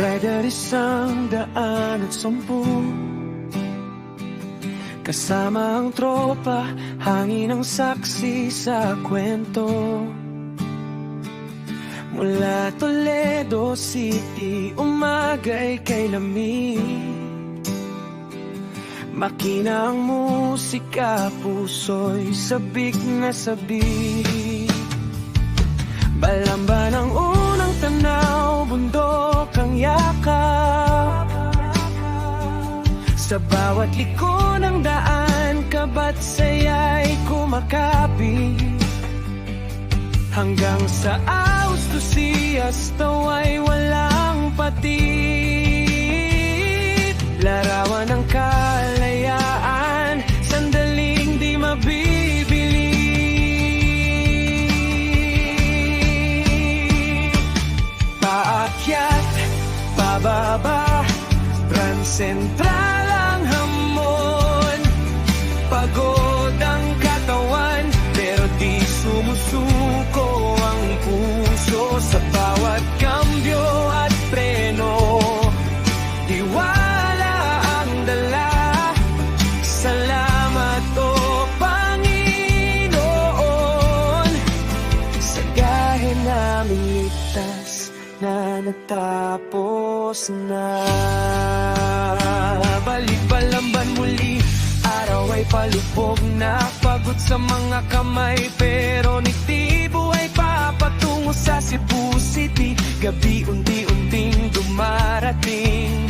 Rider 110. Kasama ang tropa, hangin ang saksi sa kwento. Mula Toledo City, umaga'y kay lamig. Makina ang musika, puso'y sabik na sabik. Balamba ng unang tanaw, bundok ang yakap. Sa bawat liko ng daan, kabat saya'y kumakapi. Hanggang sa Austosias, tawa'y walang patit. Larawan ng kalayaan, sandaling di mabibili. Paakyat, pababa, Grand Central ang hamon. Pagod ang katawan, pero di sumusuko ang puso. Sa bawat kambyo at preno, tiwala ang dala. Salamat o Panginoon, sa gahe naming ligtas na natapos na. Balik Balamban muli, araw ay palubog na. Pagod sa mga kamay, pero nitibo ay papatungo sa Cebu City. Gabi unti-unting dumarating,